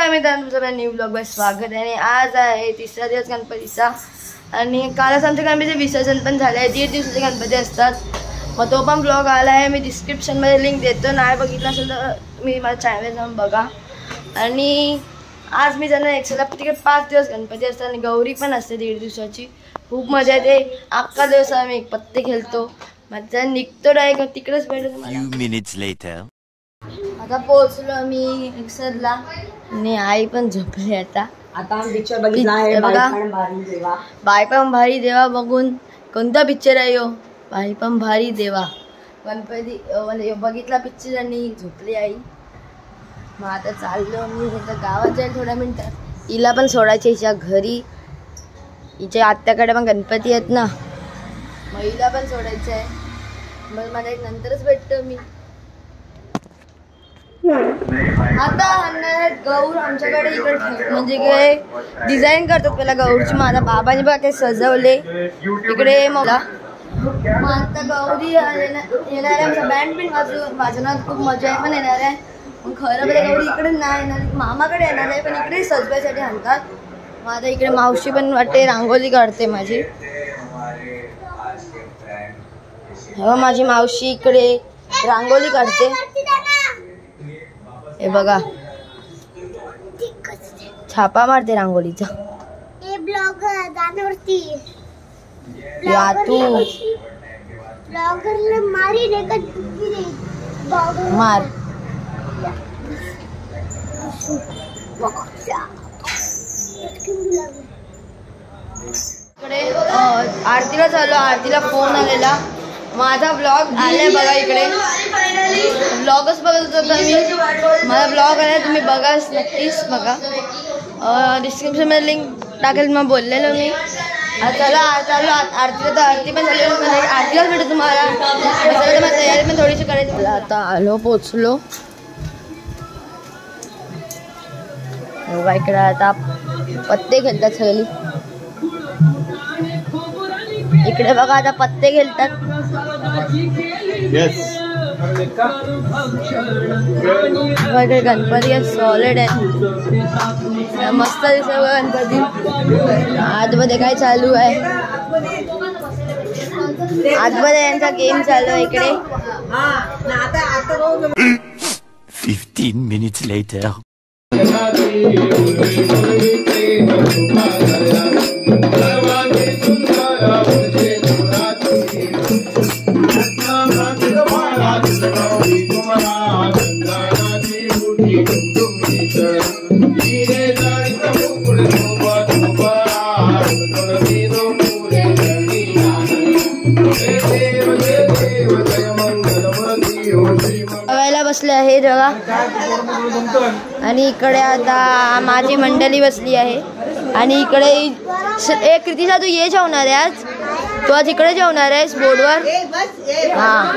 नमस्कार मित्रांनो, तुमचं न्यू ब्लॉग मध्ये स्वागत आहे. आणि आज आहे तिसरा दिवस गणपतीचा आणि कालच आमच्या गणपतीचे विसर्जन पण झाले आहे. 1.5 दिवसाचे गणपती असतात. मग तो पण ब्लॉग आला आहे. मी डिस्क्रिप्शनमध्ये लिंक देतो, नाही बघितलं असेल तर मी माझ्या चॅनलवर जाऊन बघा. आणि आज मी जाणार एक्सेलला. तिकडे 5 दिवस गणपती असतात आणि गौरी पण असते 1.5 दिवसाची. खूप मजा येते. अख्खा दिवस आम्ही पत्ते खेळतो. मग निघतो डायरेक्ट तिकडेच भेटतो. आता पोहोचलो आम्ही एक्सेलला आणि आई पण झोपली. आता पिक्चर बघितला आहे बाई पण भारी देवा. बघून कोणता पिक्चर आहे? बाई पण भारी देवा गणपती बघितला पिक्चर आणि झोपली आई. मग आता चाललो मी गावात जाईल थोड्या मिनिटात. हिला पण सोडायच्या हिच्या घरी. हिच्या आत्याकडे पण गणपती आहेत ना, मग हिला पण सोडायचं आहे. मग मला एक नंतरच भेटतो मी. आता आणणार गौर आमच्याकडे इकडे म्हणजे काय डिझाईन करतात पहिला गौरची. माझ्या बाबाने बघा काही सजवले इकडे. मला मग आता गौरी येणार आहे. आमचा बँड पण वाजवणार. खूप मजा पण येणार आहे. मग खरं म्हणजे गौरी इकडे नाही येणार, मामाकडे येणार आहे, पण इकडे सजवायसाठी आणतात. मग आता इकडे मावशी पण वाटते रांगोळी काढते माझी. हो, माझी मावशी इकडे रांगोळी काढते. हे बघा छापा मारते रांगोळीचा. मार इकडे आरतीला चाललो. आरतीला फोन आलेला. माझा ब्लॉग आलाय बघा. इकडे ब्लॉगच बघत होतो मी. माझा ब्लॉग आलाय, तुम्ही बघा नक्कीच बघा. डिस्क्रिप्शनमध्ये लिंक टाकेल. मग बोललेलो मी. चला चालू आरतीला. तर आरती पण झाली. आरतीलाच भेटू तुम्हाला. मग तयारी पण थोडीशी करायची. आता आलो, पोचलो बघा. इकडे आता पत्ते खेळतात सगळी. इकडे बघा आता पत्ते खेळतात. इकडे गणपती आहे, सॉलिड आहे, मस्त दिसत बघा गणपती. आतमध्ये काय चालू आहे? आतमध्ये यांचा गेम चालू आहे इकडे. 15 minutes later. बघायला बसले आहे बघा. आणि इकडे आता माझी मंडळी बसली आहे. आणि इकडे एक कृतीचा तू ये जेवणार आहे आज. तू आज इकडे जेवणार आहेस बोर्डवर. हा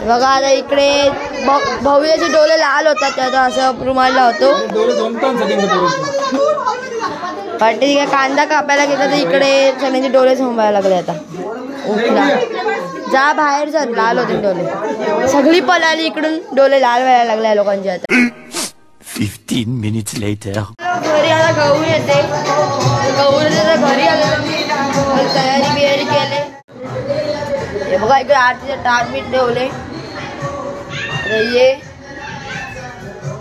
बघा आता इकडे भव्याचे डोळे लाल होतात. त्याचा असं रुमाल लावतो. पाठी कांदा कापायला घेतला तर इकडे सगळ्यांचे डोळे झोंबायला लागले. आता उठला जा बाहेर जा. लाल होते डोळे. सगळी पळाली इकडून. डोळे लाल व्हायला लागले लोकांचे. आता 15 minutes later. घरी आता गौरी येते. गौरीच्या घरी आलं. तयारी बियारी केले. हे बघा इकडे आरतीचे ताट मीठ ठेवले. ये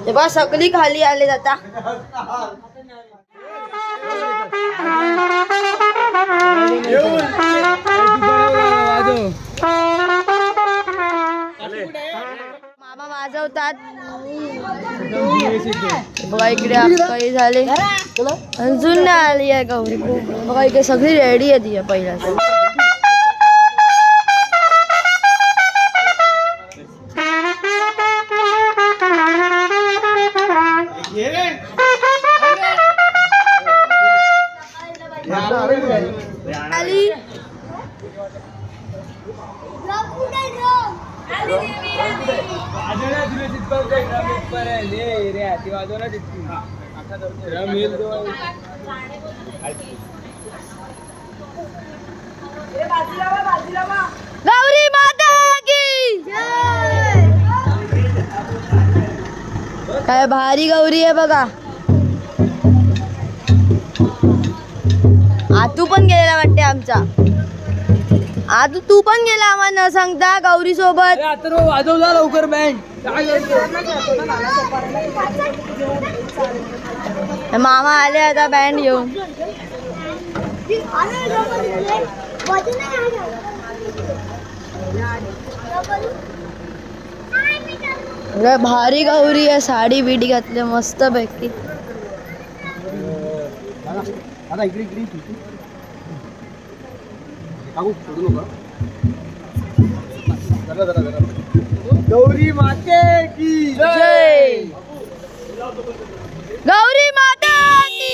बघा सगळी खाली आले. आता मामा वाजवतात बघा. इकडे काही झाले अजून नाही आली आहे गौरी. बघा इकडे सगळी रेडी आहे ती पहिला. गौरी माता की जय। काय भारी गौरी आहे बघा। आतू पण गेलेला वाटते आमचा. आतू तू पण गेला आम्हाला न सांगता गौरी सोबत. वाजवला लवकर बँड. मामा आले आता बँड घेऊन. भारी गौरी आहे. साडी बिडी घातली मस्त पैकी. गौरी माते की जय. गौरी माता की.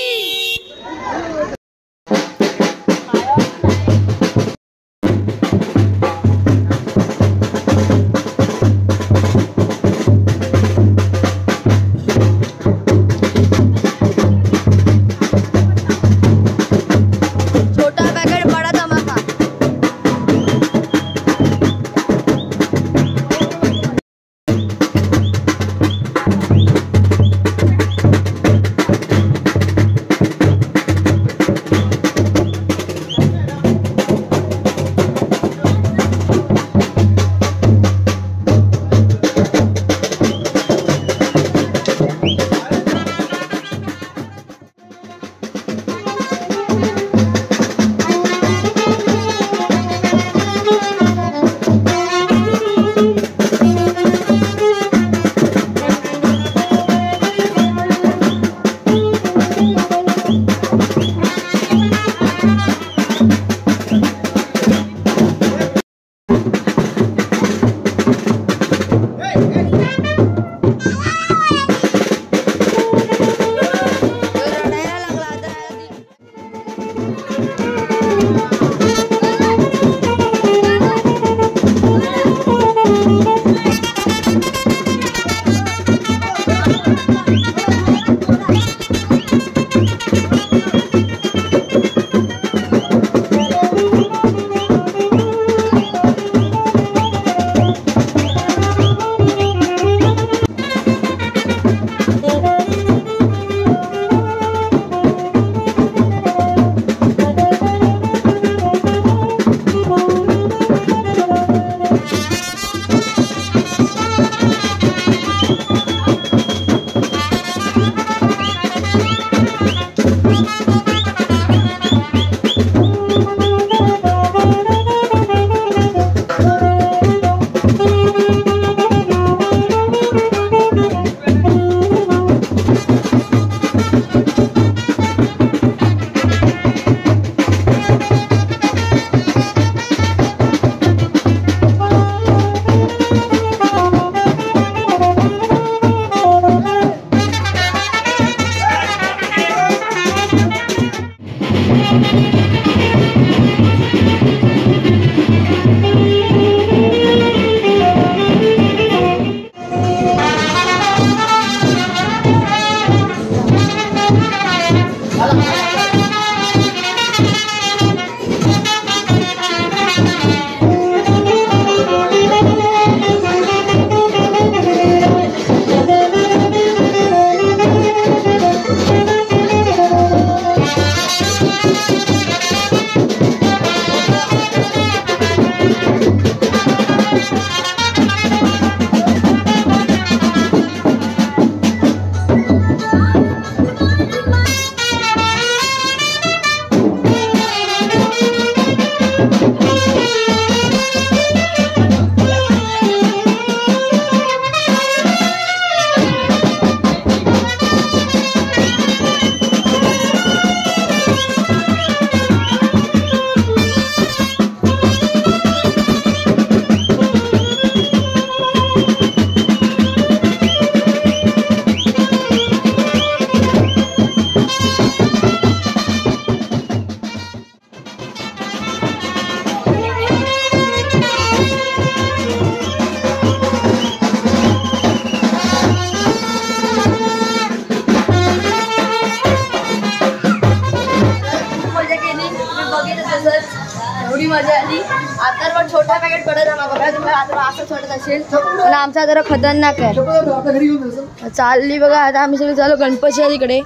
एवढी मजा आली. आता पण छोटा पॅकेट पडत आहे बघा तुम्हाला आता असं छोटत असेल पण आमचा जरा खतरनाक आहे चालली बघा आता आम्ही सगळे चालू गणपती आहे तिकडे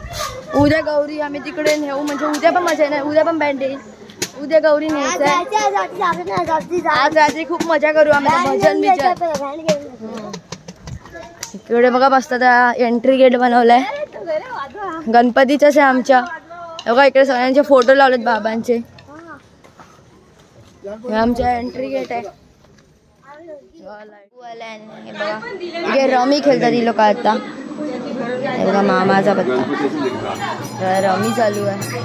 उद्या गौरी आम्ही तिकडे नेऊ म्हणजे उद्या पण मजा येणार उद्या पण बँड येईल उद्या गौरी न्यायचं आज रात्री खूप मजा करू आम्ही भजन बिजन इकडे बघा मस्त एंट्री गेट बनवलाय गणपतीचाच आहे आमच्या बघा इकडे सगळ्यांचे फोटो लावलेत बाबांचे आमच्या एंट्री गेट आहे बघा इकडे रमी खेळतात ही लोक आता बघा मामाचा पत्ता रमी चालू आहे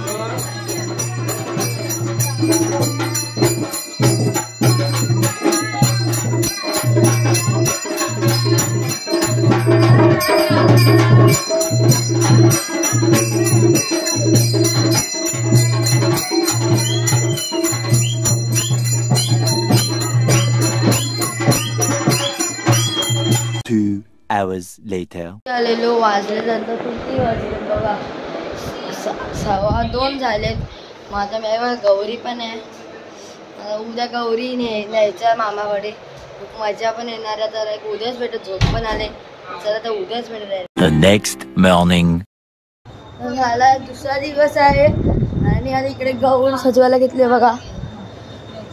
hours later. आलेलो वाजले नंतर किती वाजले बघा 2:15 झालेत मग आता मी गौरी पण आहे उद्या गौरी न्यायच्या मामाकडे खूप मजा पण येणार आहे तर उद्याच भेटत झोप पण आले चला तर उद्याच भेटत The next morning. झाला दुसरा दिवस आहे आणि आता इकडे गौर सजवायला घेतले बघा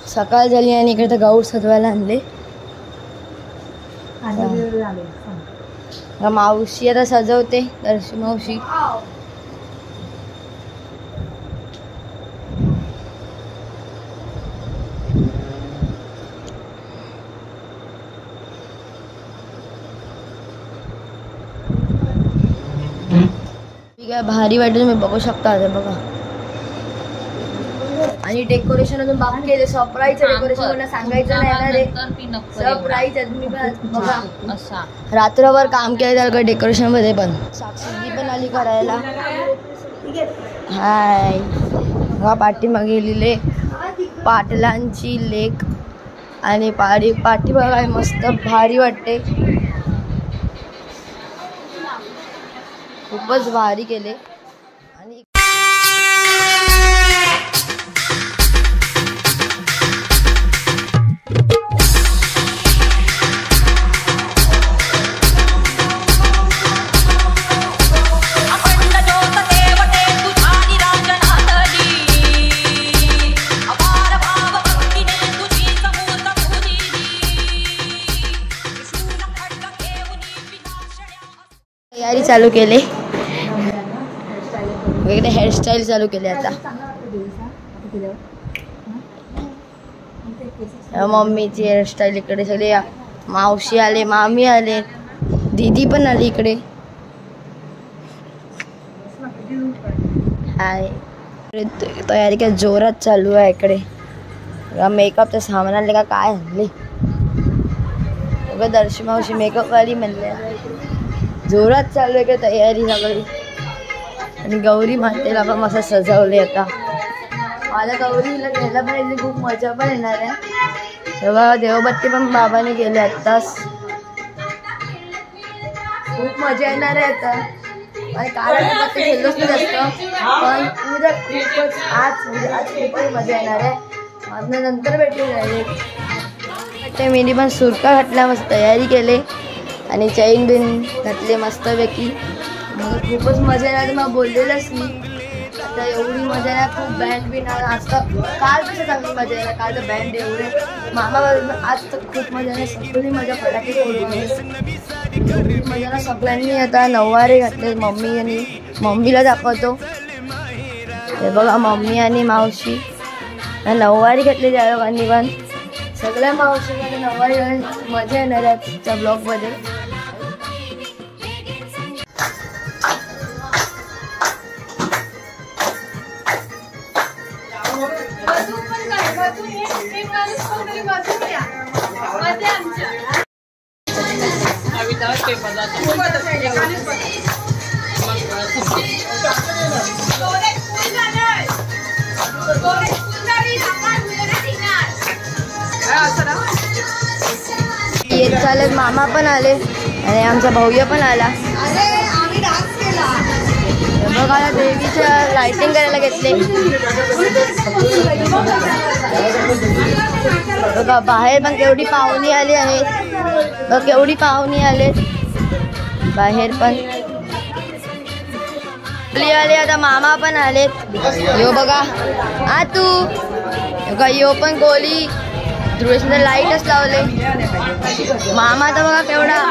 सकाळ झाली आणि इकडे तर गौर सजवायला आणले मावशी आता सजवते दर्शी मावशी काय भारी वाटत तुम्ही बघू शकता आता बघा आणि डेकोरेशन अजून बाकी आहे सरप्राईज डेकोरेशन सांगायचं नाही सरप्राईज आहे तुम्ही बघा रात्रभर काम केलं त्या डेकोरेशन मध्ये पण साक्षी पण आली करायला हाय हा पाठीमागे गेलेले पाटलांची लेक आणि पाठी बघा मस्त भारी वाटते खूपच भारी केले आणि तयारी चालू केली वेगळे हेअरस्टाईल चालू केले आता मम्मीची हेअरस्टाईल इकडे सगळे मावशी आले मामी आले दीदी पण आली इकडे हाय तयारी काय जोरात चालू आहे इकडे मेकअपचं सामान आणले का काय आणले दर्शी मावशी मेकअप वाली म्हणले जोरात चालू आहे का तयारी सगळी आणि गौरी मातेला पण मस्त सजवले आता मला गौरीला घ्यायला पाहिजे खूप मजा पण येणार आहे तेव्हा देवबत्ती पण बाबाने गेले आत्ताच खूप मजा येणार आहे आता आणि काल बत्ती खेळलोच नाही जास्त पण उद्या खूपच आज खूपच मजा येणार आहे माझं नंतर भेटली जाईल मी पण सुरका घातल्या मस्त तयारी केली आणि चैन बिन घातले मस्तपैकी मग खूपच मजा येणार मला बोललेलंच नाही आता एवढी मजा येणार खूप बँड बिन असतं काल कसं चांगली मजा येणार काल तर बँड एवढे मामाबरोबर आज तर खूप मजा येणार सगळी मजा फटाके एवढी मजा सगळ्यांनी आता नऊवारी घातले मम्मी आणि मम्मीला दाखवतो हे बघा मम्मी आणि मावशी नऊवारी घातलेली आहे लोकांनी पण सगळ्या मावशीमध्ये नऊवारी मजा येणार आहे त्या ब्लॉगमध्ये येत चालत मामा पण आले आणि आमचा भाऊया पण आला बघा या देवीच्या लाइटिंग करायला घेतले. बघा बाहेर पण केवढी पाहुणी आली आहेत. बघ केवढी पाहुणी आलेत बाहेर पण. आले आता मामा पण आलेत. यो बघा तू बघा यो पण गोली ध्रुवेशने लाईटच लावले. मामा तर बघा केवढा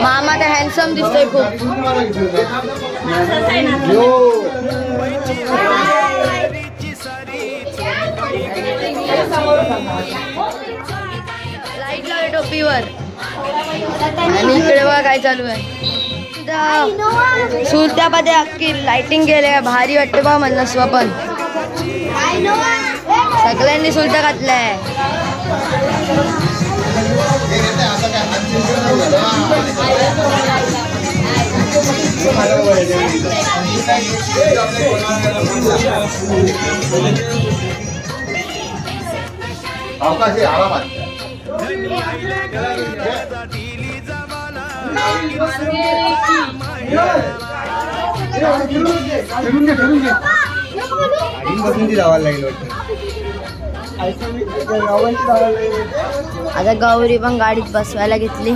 मामा तर हँडसम दिसतोय खूप. लाईट लावले टोपीवर. आणि इकडे बघा काय चालू आहे. सुलत्यामध्ये अख्खी लाइटिंग केले भारी वाटते बा म्हणलं स्वपन. सगळ्यांनी सुलत्या घातलाय. आता गौरी पण गाडीत बसवायला घेतली.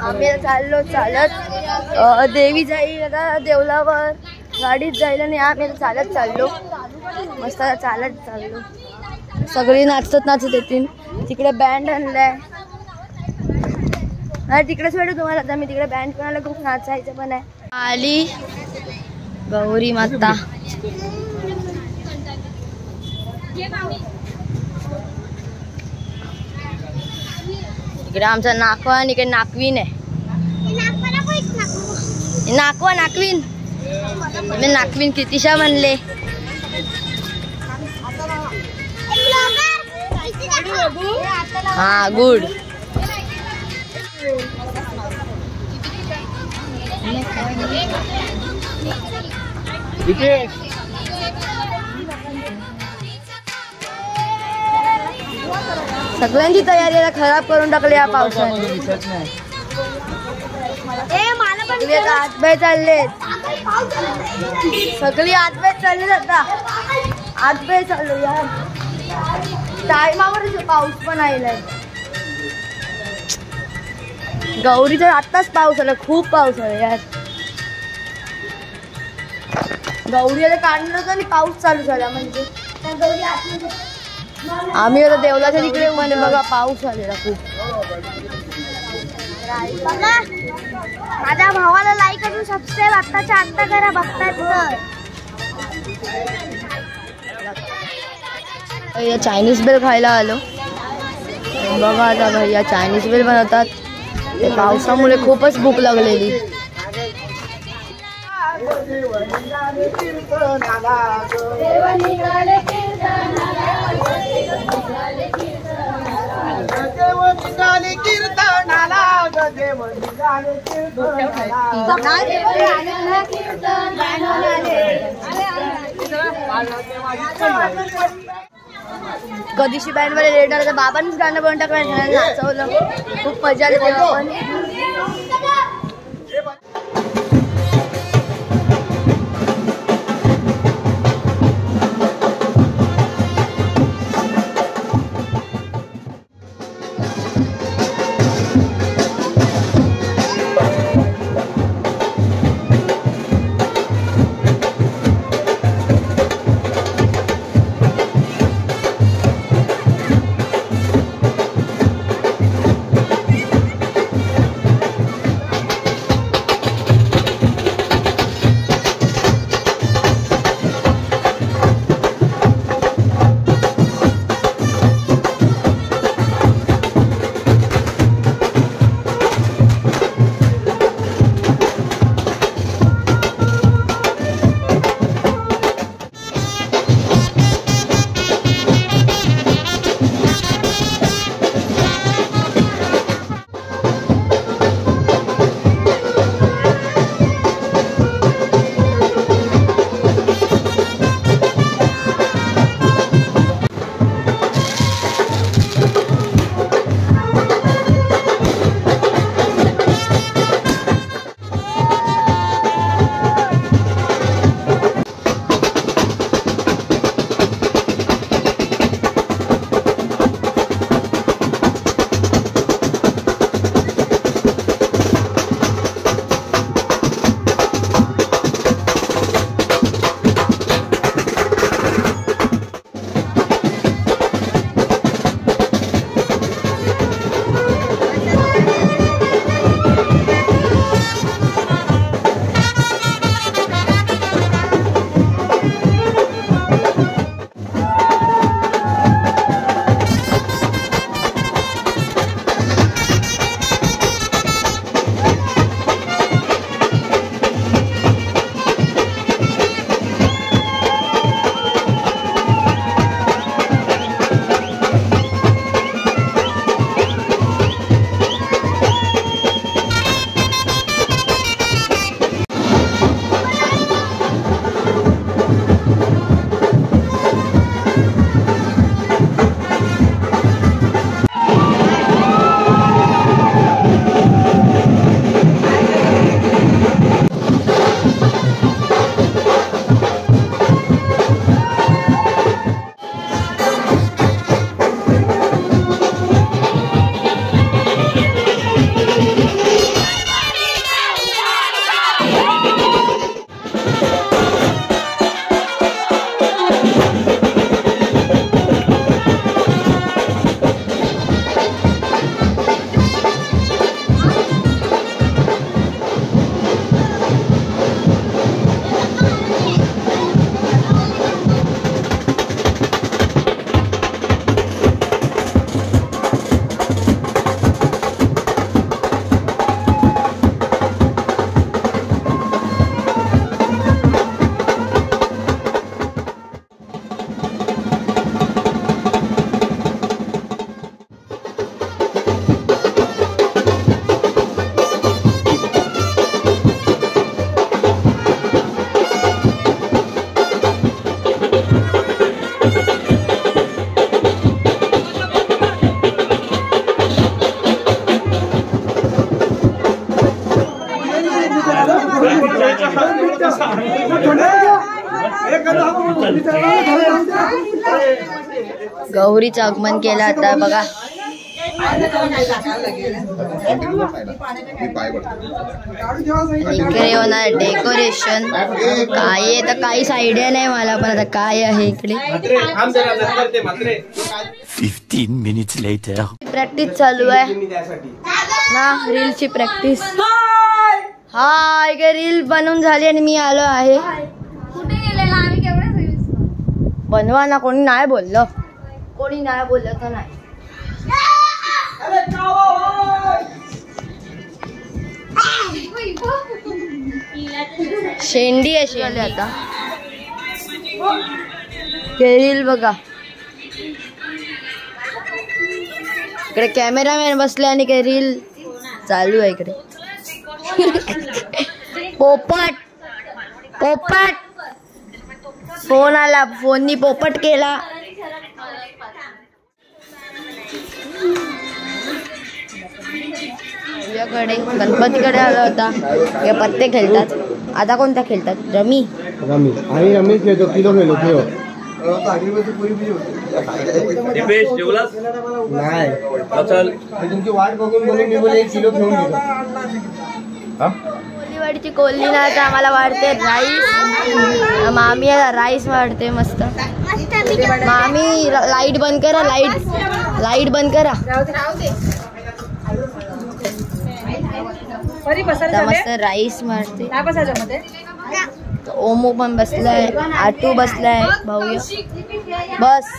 आम्ही चाललो चालत. देवी जाईल आता देवलावर गाडीत जाईल आणि आम्ही चालत चाललो. मस्त चालत चाललो. सगळी नाचत येतील. तिकडे बँड आणलाय. तिकडेच भेटू तुम्हाला. आता मी तिकडे बँड कोणाला खूप नाचायचं पण आहे. आली गौरी माता. इकडे आमचा नाकवा आणि इकडे नाकवीन आहे. नाकवा नाकवीन मी नाकवीन कितीशा म्हणले. हा गुड. सगळ्यांची तयारी खराब करून टाकली या पावसाने. आतबाई चालले सगळी आतबाई चालले. आता आतबाई चाललो यार. टायमावर पाऊस पण आलाय. गौरीचा आत्ताच पाऊस आला. खूप पाऊस आला यार. गौरीला काढणार होतं आणि पाऊस चालू झाला. म्हणजे आम्ही आता देवलाच्या तिकडे म्हणजे बघा पाऊस आलेला खूप. माझ्या भावाला लाईक करून सबस्क्राईब आत्ताच्या आत्ता करा. बघताय भैया चायनीज बेल खायला आलो. बघा आता भैया चायनीज बेल बनवतात. पावसामुळे खूपच भूक लागलेली. कधीशी बँड मध्ये लेट आलं तर बाबांनीच गाणं बनवून टाकलं. नाचवलं. खूप मजा आली तेव्हा पण. गौरीचं आगमन केलं आता बघा. इकडे होणार डेकोरेशन. काय आहे तर काहीच आयडिया नाही मला, पण आता काय आहे इकडे. 15 minutes later. प्रॅक्टिस चालू आहे ना, रीलची प्रॅक्टिस. हा इकडे रील बनवून झाली आणि मी आलो आहे. कुठे गेलेला आम्ही केवढे रील्स बनवा ना, कोणी नाही बोललं, कोणी नाही बोललं तर नाही. शेंडी अशी आली आता. रील बघा, इकडे कॅमेरामॅन बसले आणि काही रील चालू आहे इकडे. पोपट पोपट फोन आला, फोननी पोपट केला. कडे गणपतीकडे आला होता. हे पत्ते खेळतात. आता कोणता खेळतात? रमी. आणि रमेश खेळतो, किलो खेळलो खेळ नाही. तुमची वाट बघून बघून मी बोले 1 किलो घेऊन गेलो. कोल्हीवाडीची कोल्ही ना आता आम्हाला वाढते राईस. मामी राईस वाढते मस्त. मामी लाईट बंद करा, लाईट बंद करा. मस्त राईस मारते. ओमो पण बसलाय, आटू बसलाय, भाऊ बस.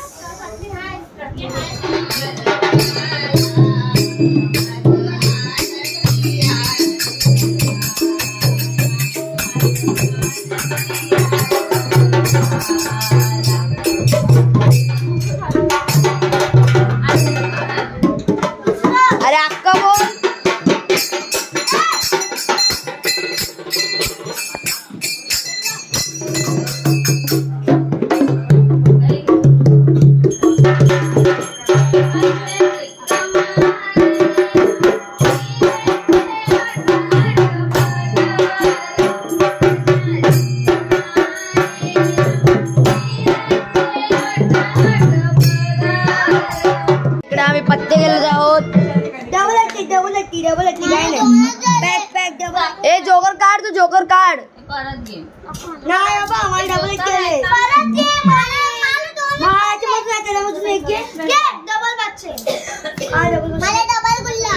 अरे अक्का बोल. आम्ही पत्ते गेलो आहोत. डबल काय नाही. ए जोकर काढ, तू जोकर काढ.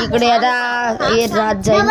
इकडे आता रात जाईल.